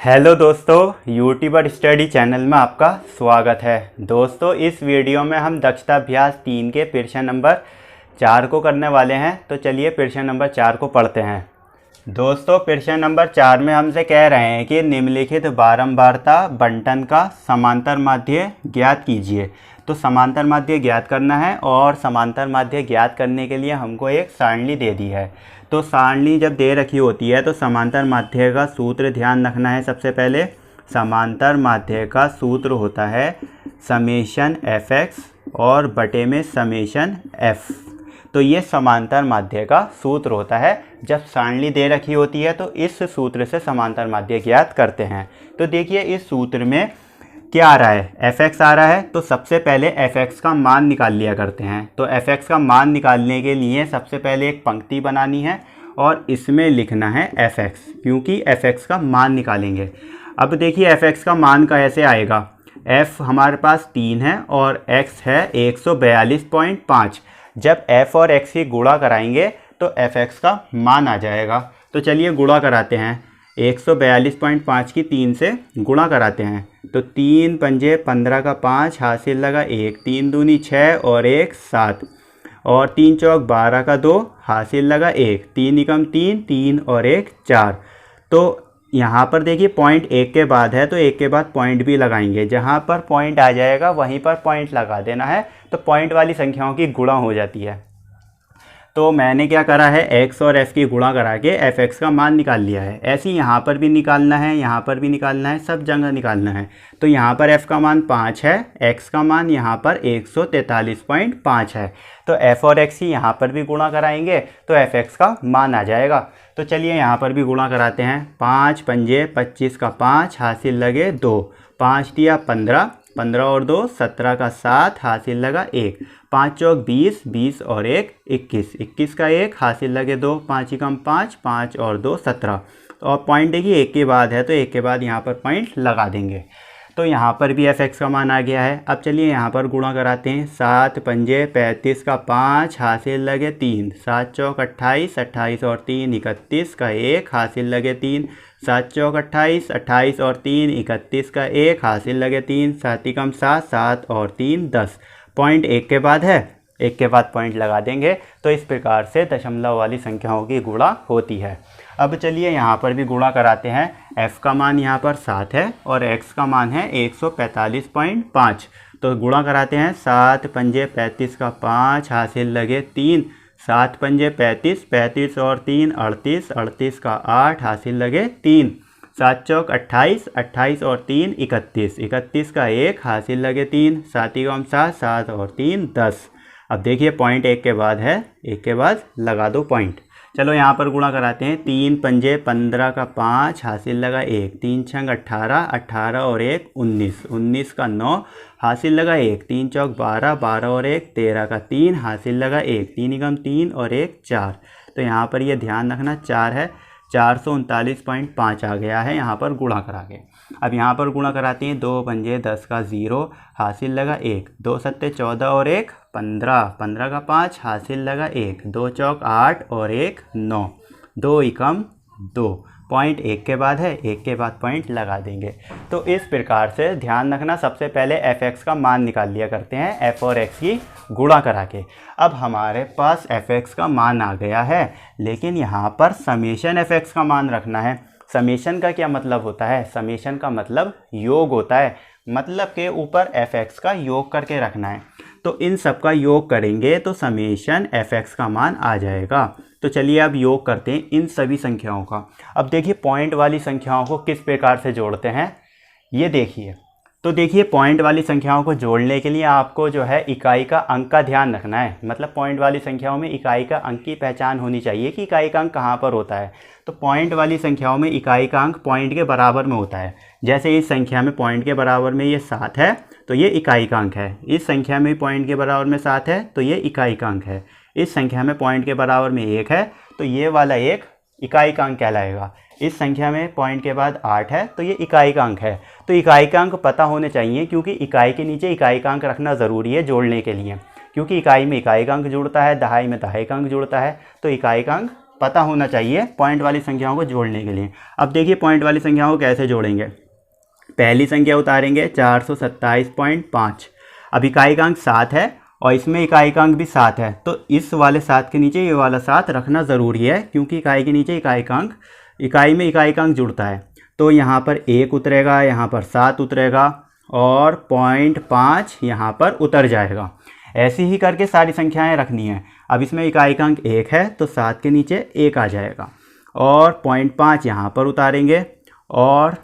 Hello दोस्तों, YouTuber study channel में आपका स्वागत है। दोस्तों, इस वीडियो में हम दक्षता अभ्यास 3 के प्रश्न नंबर 4 को करने वाले हैं। तो चलिए प्रश्न नंबर 4 को पढ़ते हैं। दोस्तों, प्रश्न नंबर 4 में हमसे कह रहे हैं कि निम्नलिखित बारंबारता बंटन का समांतर माध्य ज्ञात कीजिए। तो समांतर माध्य ज्ञात करना है और समांतर माध्य ज्ञात करने के लिए हमको एक सारणी दे दी है। तो सारणी जब दे रखी होती है तो समांतर माध्य का सूत्र ध्यान रखना है। सबसे पहले समांतर माध्य का सूत्र होता है समेशन एफ एक्स और बटे में समेशन एफ। तो ये समांतर माध्य का सूत्र होता है। जब सारणी दे रखी होती है तो इस सूत्र से समांतर माध्य ज्ञात करते हैं। तो देखिए इस सूत्र में क्या आ रहा है, एफ एक्स आ रहा है। तो सबसे पहले एफ एक्स का मान निकाल लिया करते हैं। तो एफ एक्स का मान निकालने के लिए सबसे पहले एक पंक्ति बनानी है और इसमें लिखना है एफ एक्स, क्योंकि एफ एक्स का मान निकालेंगे। अब देखिए एफ एक्स का मान कैसे आएगा। एफ हमारे पास 3 है और एक्स है 142.5। जब एफ और एक्स की गुणा कराएंगे तो एफ एक्स का मान आ जाएगा। तो चलिए गुणा कराते हैं। 142.5 की 3 से गुणा कराते हैं। तो 3 पंजे 15 का 5 हासिल लगा 1, 3 दूनी 6 और 1 7 और 3 चौक 12 का 2 हासिल लगा 1, 3 एकम 3, 3 और 1 4। तो यहाँ पर देखिए पॉइंट 1 के बाद है तो 1 के बाद पॉइंट भी लगाएंगे। जहाँ पर पॉइंट आ जाएगा वहीं पर पॉइंट लगा देना है। तो पॉइंट वाली संख्याओं की गुणा हो जाती है। तो मैंने क्या करा है, एक्स और एफ की गुणा करा के एफ एक्स का मान निकाल लिया है। ऐसे ही यहाँ पर भी निकालना है, यहाँ पर भी निकालना है, सब जगह निकालना है। तो यहाँ पर एफ का मान 5 है, एक्स का मान यहाँ पर 143.5 है। तो एफ और एक्स की यहाँ पर भी गुणा कराएंगे तो एफ एक्स का मान आ जाएगा। तो चलिए यहाँ पर भी गुणा कराते हैं। 5 पंजे 25 का 5 हासिल लगे 2, 5 दिया 15, 15 और 2 17 का 7 हासिल लगा 1, 5 चौक 20, 20 और 1 21, 21 का 1 हासिल लगे 2, 5 एकम 5, 5 और 2 17। और पॉइंट देखिए 1 के बाद है तो 1 के बाद यहाँ पर पॉइंट लगा देंगे। तो यहाँ पर भी एफ एक्स का मान आ गया है। अब चलिए यहाँ पर गुणा कराते हैं। 7 पंजे 35 का 5 हासिल लगे 3, 7 चौक 28, 28 और 3 31 का 1 हासिल लगे 3, 7 चौक 28, 28 और 3 31 का 1 हासिल लगे 3, 7 एकम 7, 7 और 3 10। पॉइंट 1 के बाद है, 1 के बाद पॉइंट लगा देंगे। तो इस प्रकार से दशमलव वाली संख्याओं की गुणा होती है। अब चलिए यहाँ पर भी गुणा कराते हैं। f का मान यहाँ पर 7 है और x का मान है 145.5। तो गुणा कराते हैं। 7 पंजे 35 का 5 हासिल लगे 3, 7 पंजे 35, 35 और 3 38, 38 का 8 हासिल लगे 3, 7 चौक 28, 28 और 3 31, 31 का 1 हासिल लगे 3, 7 एकम 7, 7 और 3 10। अब देखिए पॉइंट 1 के बाद है, 1 के बाद लगा दो पॉइंट। चलो यहाँ पर गुणा कराते हैं। 3 पंजे 15 का 5 हासिल लगा 1, 3 छंग 18, 18 और 1 19, 19 का 9 हासिल लगा 1, 3 चौक 12, 12 और 1 13 का 3 हासिल लगा 1, 3 एकम 3 और 1 4। तो यहाँ पर ये ध्यान रखना 4 है, 439.5 आ गया है यहाँ पर गुणा करा के। अब यहाँ पर गुणा कराते हैं। 2 पंजे 10 का 0 हासिल लगा 1, 2 सत्ते 14 और 1 15, 15 का 5 हासिल लगा 1, 2 चौक 8 और 1 9, 2 एकम 2। पॉइंट 1 के बाद है, 1 के बाद पॉइंट लगा देंगे। तो इस प्रकार से ध्यान रखना, सबसे पहले एफ एक्स का मान निकाल लिया करते हैं एफ और एक्स की गुणा करा के। अब हमारे पास एफ एक्स का मान आ गया है, लेकिन यहाँ पर समेशन एफ एक्स का मान रखना है। समेशन का क्या मतलब होता है? समेशन का मतलब योग होता है। मतलब के ऊपर एफ एक्स का योग करके रखना है। तो इन सब का योग करेंगे तो समेशन एफ एक्स का मान आ जाएगा। तो चलिए अब योग करते हैं इन सभी संख्याओं का। अब देखिए पॉइंट वाली संख्याओं को किस प्रकार से जोड़ते हैं, ये देखिए। तो देखिए पॉइंट वाली संख्याओं को जोड़ने के लिए आपको जो है इकाई का अंक का ध्यान रखना है। मतलब पॉइंट वाली संख्याओं में इकाई का अंक की पहचान होनी चाहिए कि इकाई का अंक कहाँ पर होता है। तो पॉइंट वाली संख्याओं में इकाई का अंक पॉइंट के बराबर में होता है। जैसे इस संख्या में पॉइंट के बराबर में ये 7 है तो ये इकाई का अंक है। इस संख्या में पॉइंट के बराबर में 7 है तो ये इकाई का अंक है। इस संख्या में पॉइंट के बराबर में 1 है तो ये वाला 1 इकाई का अंक कहलाएगा। इस संख्या में पॉइंट के बाद 8 है तो ये इकाई का अंक है। तो इकाई का अंक पता होने चाहिए, क्योंकि इकाई के नीचे इकाई का अंक रखना ज़रूरी है जोड़ने के लिए। क्योंकि इकाई में इकाई का अंक जुड़ता है, दहाई में दहाई का अंक जुड़ता है। तो इकाई का अंक पता होना चाहिए पॉइंट वाली संख्याओं को जोड़ने के लिए। अब देखिए पॉइंट वाली संख्याओं को कैसे जोड़ेंगे। पहली संख्या उतारेंगे 427.5। अब इकाईकांक 7 है और इसमें इकाईकांक भी 7 है, तो इस वाले 7 के नीचे ये वाला 7 रखना ज़रूरी है, क्योंकि इकाई के नीचे इकाईकांक, इकाई में इकाईकांक जुड़ता है। तो यहाँ पर 1 उतरेगा, यहाँ पर 7 उतरेगा और 0.5 यहाँ पर उतर जाएगा। ऐसी ही करके सारी संख्याएं रखनी है। अब इसमें इकाईकांक 1 है तो 7 के नीचे 1 आ जाएगा और 0.5 यहाँ पर उतारेंगे और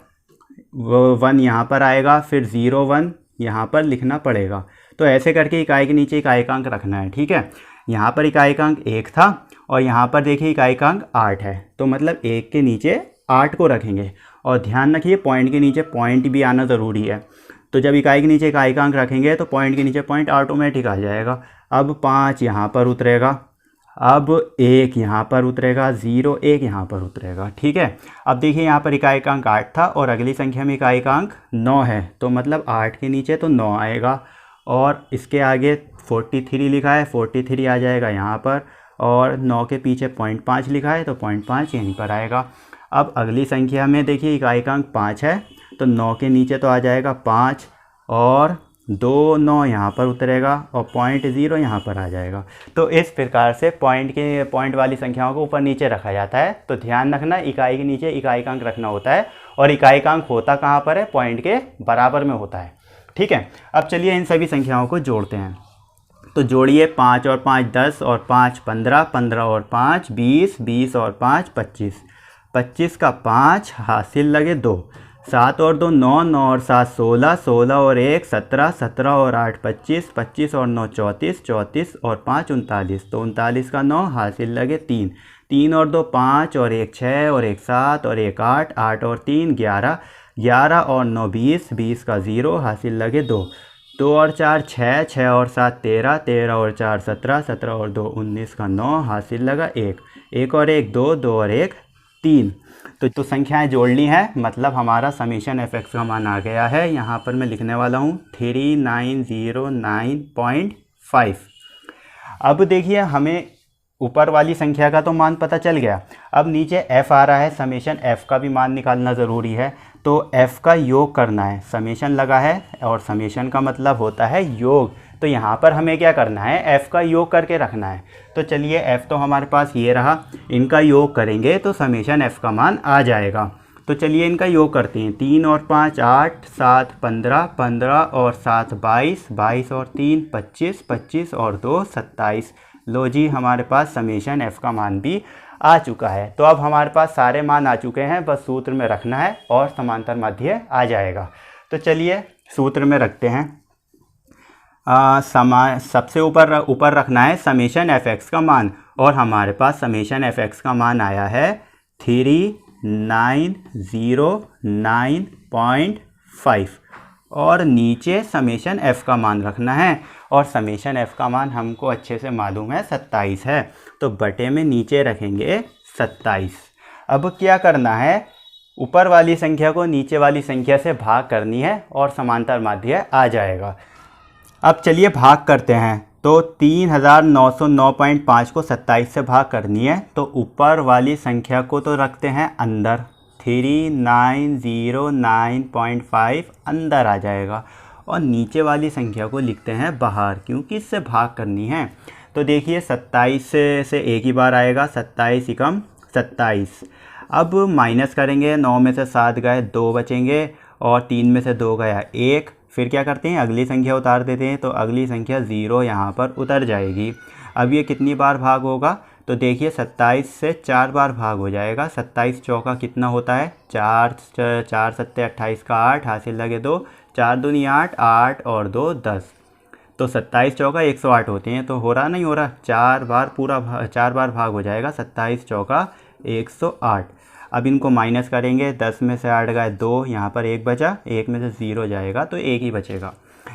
1 यहाँ पर आएगा, फिर 0 1 यहाँ पर लिखना पड़ेगा। तो ऐसे करके इकाई के नीचे इकाईकांक रखना है, ठीक है। यहाँ पर इकाईकांक 1 था और यहाँ पर देखिए इकाईकांक 8 है, तो मतलब 1 के नीचे 8 को रखेंगे। और ध्यान रखिए पॉइंट के नीचे पॉइंट भी आना ज़रूरी है। तो जब इकाई के नीचे इकाईकांक रखेंगे तो पॉइंट के नीचे पॉइंट ऑटोमेटिक आ जाएगा। अब 5 यहाँ पर उतरेगा, अब 1 यहाँ पर उतरेगा, 0 1 यहाँ पर उतरेगा, ठीक है। अब देखिए यहाँ पर इकाईकांक 8 था और अगली संख्या में इकाईकांक 9 है, तो मतलब 8 के नीचे तो 9 आएगा और इसके आगे 43 लिखा है, 43 आ जाएगा यहाँ पर, और 9 के पीछे 0.5 लिखा है तो 0.5 यहीं पर आएगा। अब अगली संख्या में देखिए इकाईकांक 5 है, तो 9 के नीचे तो आ जाएगा 5 और 2 9 यहाँ पर उतरेगा और 0.0 यहाँ पर आ जाएगा। तो इस प्रकार से पॉइंट वाली संख्याओं को ऊपर नीचे रखा जाता है। तो ध्यान रखना इकाई के नीचे इकाईकांक रखना होता है, और इकाईकांक होता कहाँ पर है, पॉइंट के बराबर में होता है, ठीक है। अब चलिए इन सभी संख्याओं को जोड़ते हैं। तो जोड़िए 5 और 5 10 और 5 15, 15 और 5 20, 20 और 5 25, 25 का 5 हासिल लगे 2, 7 और 2 9, 9 और 7 16, 16 और 1 17, 17 और 8 25, 25 और 9 34, 34 और 5 39, तो 39 का 9 हासिल लगे 3, 3 और 2 5 और 1 6 और 1 7 और 1 8, 8 और 3 11, 11 और 9 20, 20 का 0 हासिल लगे 2, 2 और 4 6, 6 और 7 13, 13 और 4 17, 17 और 2 19 का 9 हासिल लगा 1, 1 और 1 2, 2 और 1 3। तो संख्याएं जोड़नी है, मतलब हमारा समीशन एफ(x) का मान आ गया है। यहाँ पर मैं लिखने वाला हूँ 3909.5। अब देखिए हमें ऊपर वाली संख्या का तो मान पता चल गया, अब नीचे f आ रहा है, समीशन f का भी मान निकालना ज़रूरी है। तो f का योग करना है, समीशन लगा है और समीशन का मतलब होता है योग, तो यहाँ पर हमें क्या करना है, f का योग करके रखना है। तो चलिए f तो हमारे पास ये रहा, इनका योग करेंगे तो समीशन f का मान आ जाएगा। तो चलिए इनका योग करते हैं, 3 और 5 8, 7 15, 15 और 7 22, 22 और 3 25, 25 और 2 27। लो जी हमारे पास समीशन f का मान भी आ चुका है। तो अब हमारे पास सारे मान आ चुके हैं, बस सूत्र में रखना है और समांतर माध्य आ जाएगा। तो चलिए सूत्र में रखते हैं। सबसे ऊपर रखना है समीशन f(x) का मान, और हमारे पास समीशन f(x) का मान आया है 3909.5, और नीचे समीशन f का मान रखना है, और समीशन f का मान हमको अच्छे से मालूम है 27 है, तो बटे में नीचे रखेंगे 27। अब क्या करना है, ऊपर वाली संख्या को नीचे वाली संख्या से भाग करनी है और समांतर माध्य आ जाएगा। अब चलिए भाग करते हैं। तो 3909.5 को 27 से भाग करनी है, तो ऊपर वाली संख्या को तो रखते हैं अंदर, 3909.5 अंदर आ जाएगा, और नीचे वाली संख्या को लिखते हैं बाहर, क्योंकि इससे भाग करनी है। तो देखिए 27 से एक ही बार आएगा, 27 एकम 27। अब माइनस करेंगे, 9 में से 7 गए 2 बचेंगे, और 3 में से 2 गया 1। फिर क्या करते हैं, अगली संख्या उतार देते हैं, तो अगली संख्या 0 यहाँ पर उतर जाएगी। अब ये कितनी बार भाग होगा, तो देखिए 27 से 4 बार भाग हो जाएगा। 27 चौका कितना होता है, 4 4 7 28 का 8 हासिल लगे 2, 4 दूनी 8, 8 और 2 10, तो 27 चौका 108 होते हैं। तो हो रहा नहीं हो रहा, 4 बार भाग हो जाएगा, 27 चौका 108। अब इनको माइनस करेंगे, 10 में से 8 गए 2, यहाँ पर 1 बचा, 1 में से 0 जाएगा तो 1 ही बचेगा।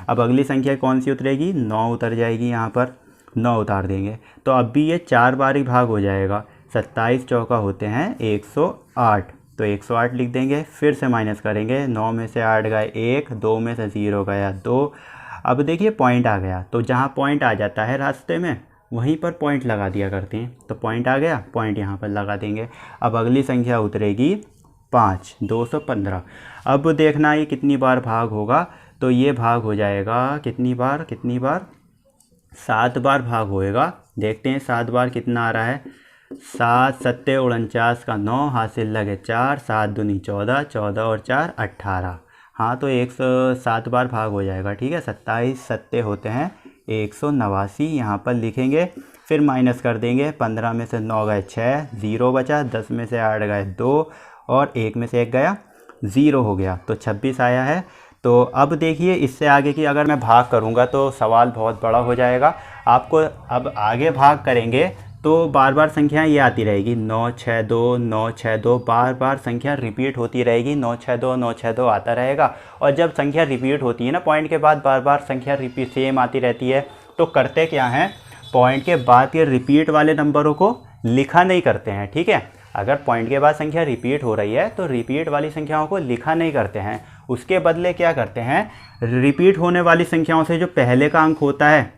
अब अगली संख्या कौन सी उतरेगी, 9 उतर जाएगी, यहाँ पर 9 उतार देंगे, तो अब भी ये 4 बार ही भाग हो जाएगा। 27 चौका होते हैं 108, तो 108 लिख देंगे। फिर से माइनस करेंगे, 9 में से 8 गए 1, 2 में से 0 गया 2। अब देखिए पॉइंट आ गया, तो जहाँ पॉइंट आ जाता है रास्ते में वहीं पर पॉइंट लगा दिया करते हैं। तो पॉइंट आ गया, पॉइंट यहाँ पर लगा देंगे। अब अगली संख्या उतरेगी 5, 215। अब देखना ये कितनी बार भाग होगा, तो ये भाग हो जाएगा कितनी बार 7 बार भाग होएगा। देखते हैं 7 बार कितना आ रहा है। 7 सत्ते 49 का 9, हासिल लगे 4, 7 दूनी 14, 14 और 4 18। हाँ तो 107 बार भाग हो जाएगा। ठीक है, 27 सत्ते होते हैं 189, यहाँ पर लिखेंगे। फिर माइनस कर देंगे, 15 में से 9 गए 6, 0 बचा, 10 में से 8 गए 2 और 1 में से 1 गया 0 हो गया, तो 26 आया है। तो अब देखिए इससे आगे की अगर मैं भाग करूँगा तो सवाल बहुत बड़ा हो जाएगा। आपको अब आगे भाग करेंगे तो बार बार संख्या ये आती रहेगी 9 6 2 9 6 2, बार बार संख्या रिपीट होती रहेगी, 9 6 2 9 6 2 आता रहेगा। और जब संख्या रिपीट होती है ना पॉइंट के बाद बार बार संख्या रिपीट सेम आती रहती है, तो करते क्या हैं, पॉइंट के बाद के रिपीट वाले नंबरों को लिखा नहीं करते हैं। ठीक है, अगर पॉइंट के बाद संख्या रिपीट हो रही है तो रिपीट वाली संख्याओं को लिखा नहीं करते हैं। उसके बदले क्या करते हैं, रिपीट होने वाली संख्याओं से जो पहले का अंक होता है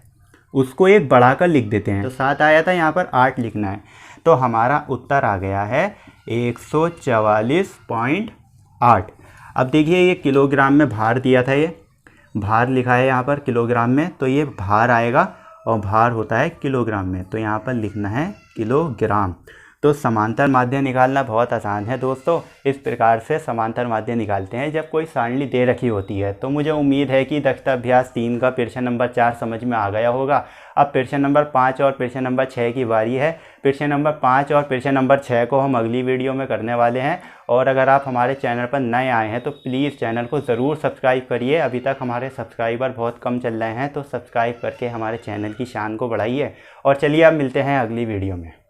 उसको एक बढ़ाकर लिख देते हैं। तो 7 आया था, यहाँ पर 8 लिखना है। तो हमारा उत्तर आ गया है 144.8। अब देखिए ये किलोग्राम में भार दिया था, ये भार लिखा है यहाँ पर किलोग्राम में, तो ये भार आएगा और भार होता है किलोग्राम में, तो यहाँ पर लिखना है किलोग्राम। तो समांतर माध्य निकालना बहुत आसान है दोस्तों। इस प्रकार से समांतर माध्य निकालते हैं जब कोई सारणी दे रखी होती है। तो मुझे उम्मीद है कि दक्षता अभ्यास 3 का प्रश्न नंबर 4 समझ में आ गया होगा। अब प्रश्न नंबर 5 और प्रश्न नंबर 6 की बारी है। प्रश्न नंबर 5 और प्रश्न नंबर 6 को हम अगली वीडियो में करने वाले हैं। और अगर आप हमारे चैनल पर नए आए हैं तो प्लीज़ चैनल को ज़रूर सब्सक्राइब करिए। अभी तक हमारे सब्सक्राइबर बहुत कम चल रहे हैं, तो सब्सक्राइब करके हमारे चैनल की शान को बढ़ाइए। और चलिए अब मिलते हैं अगली वीडियो में।